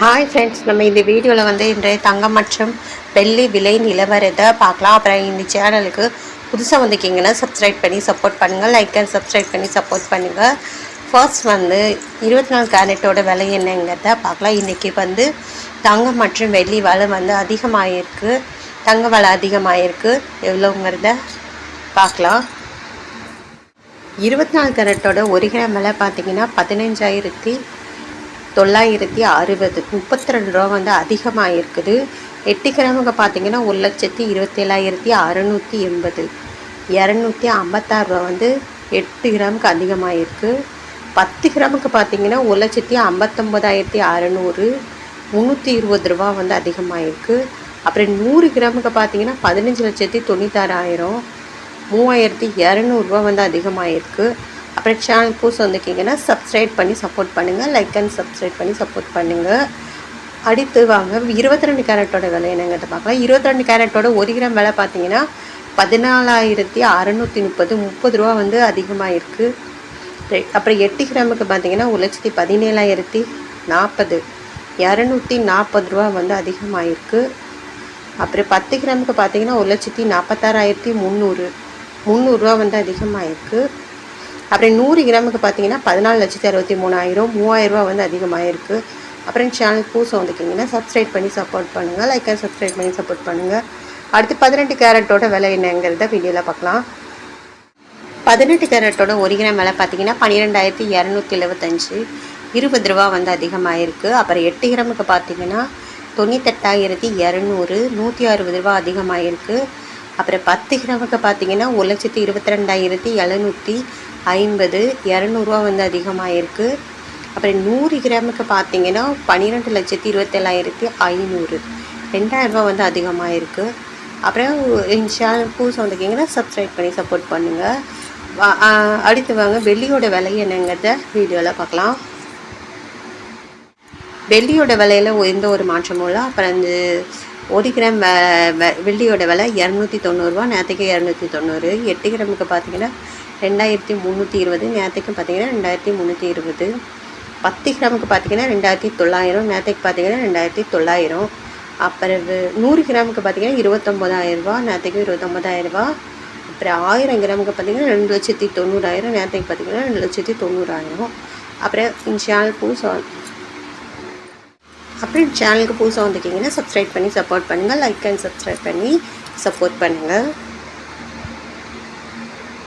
Hi friends, நம்ம இந்த வீடியோவில் இன்றைய தங்கம் மற்றும் வெள்ளி விலை நிலவரத்தை பார்க்கலாம். அப்புறம் இந்த சேனலுக்கு புதுசாக வந்திருக்கீங்கன்னா சப்ஸ்கிரைப் பண்ணி சப்போர்ட் பண்ணுங்கள், லைக் அண்ட் சப்ஸ்கிரைப் பண்ணி சப்போர்ட் பண்ணுங்கள். ஃபர்ஸ்ட் 24 கேரட்டோட விலை என்னங்கிறத பார்க்கலாம். இன்றைக்கி தங்கம் மற்றும் வெள்ளி விலை அதிகமாகிருக்கு. தங்க விலை அதிகமாகிருக்கு. எவ்வளோங்கிறத பார்க்கலாம். 24 கேரட்டோட 1 கிராம் விலை பார்த்திங்கன்னா 15,960, 32 ரூபா அதிகமாக இருக்குது. 8 கிராமுக்கு பார்த்திங்கன்னா 1,27,680, 256 ரூபா 8 கிராமுக்கு அதிகமாக இருக்குது. 10 கிராமுக்கு பார்த்திங்கன்னா 1,59,600, 320 ரூபா அதிகமாக இருக்குது. அப்புறம் 100 கிராமுக்கு பார்த்திங்கன்னா 15,96,000, 3,200 ரூபா அதிகமாக இருக்குது. அப்புறம் சேனல் புதுசு வந்திருக்கீங்கன்னா சப்ஸ்கிரைப் பண்ணி சப்போர்ட் பண்ணுங்கள், லைக் அண்ட் சப்ஸ்கிரைப் பண்ணி சப்போர்ட் பண்ணுங்கள். அடுத்து வாங்க 22 கேரட்டோட விலை என்னங்கிறத பார்க்கலாம். 22 கேரட்டோட 1 கிராம் விலை பார்த்தீங்கன்னா 14,630, 30 ரூபா அதிகமாக இருக்குது. அப்புறம் 8 கிராமுக்கு பார்த்தீங்கன்னா 1,17,040, 240 ரூபா அதிகமாக இருக்குது. அப்புறம் 10 கிராமுக்கு பார்த்தீங்கன்னா 1,46,300, 300 ரூபா அதிகமாக இருக்குது. அப்புறம் 100 கிராமுக்கு பார்த்தீங்கன்னா 14,63,000, 3,000 ரூபா அதிகமாக இருக்குது. அப்புறம் சேனல் புதுசாக வந்திருக்கீங்கன்னா சப்ஸ்கிரைப் பண்ணி சப்போர்ட் பண்ணுங்கள், லைக் அண்ட் சப்ஸ்கிரைப் பண்ணி சப்போர்ட் பண்ணுங்கள். அடுத்து 18 கேரட்டோட விலை என்னங்கிறத வீடியோவில் பார்க்கலாம். 18 கேரட்டோட 1 கிராம் விலை பார்த்தீங்கன்னா 12,275, 20 ரூபா அதிகமாக இருக்குது. அப்புறம் 8 கிராமுக்கு பார்த்தீங்கன்னா 98,200, 160 ரூபா அதிகமாக இருக்குது. அப்புறம் 10 கிராமுக்கு பார்த்தீங்கன்னா 1,22,750, 200 ரூபா அதிகமாக இருக்குது. அப்புறம் 100 கிராமுக்கு பார்த்தீங்கன்னா 12,27,500, 2,000 ரூபா அதிகமாக இருக்குது. அப்புறம் சேனல் புதுசாக வந்திருக்கீங்கன்னா சப்ஸ்கிரைப் பண்ணி சப்போர்ட் பண்ணுங்கள். அடுத்து வாங்க வெள்ளியோட விலை என்னங்கிறத வீடியோவில் பார்க்கலாம். வெள்ளியோட விலையில் எந்த ஒரு மாற்றமும் இல்லை. அப்புறம் 1 கிராம் வெள்ளியோட விலை 290 ரூபா, நேற்றுக்கு 290. 8 கிராமுக்கு பார்த்தீங்கன்னா 2,320, நேற்றுக்கு பார்த்தீங்கன்னா 2,320. 10 கிராமுக்கு பார்த்தீங்கன்னா 2,900, நேற்றுக்கு பார்த்தீங்கன்னா 2,900. அப்புறம் 100 கிராமுக்கு பார்த்தீங்கன்னா 29,000 ரூபா, நேற்றுக்கு 29,000 ரூபா. அப்புறம் 1000 கிராமுக்கு பார்த்தீங்கன்னா 2,90,000, நேற்றுக்கு பார்த்தீங்கன்னா 2,90,000. அப்புறம் சேனலுக்கு புதுசாக வந்திருக்கீங்கன்னா சப்ஸ்கிரைப் பண்ணி சப்போர்ட் பண்ணுங்கள், லைக் அண்ட் சப்ஸ்கிரைப் பண்ணி சப்போர்ட் பண்ணுங்கள்.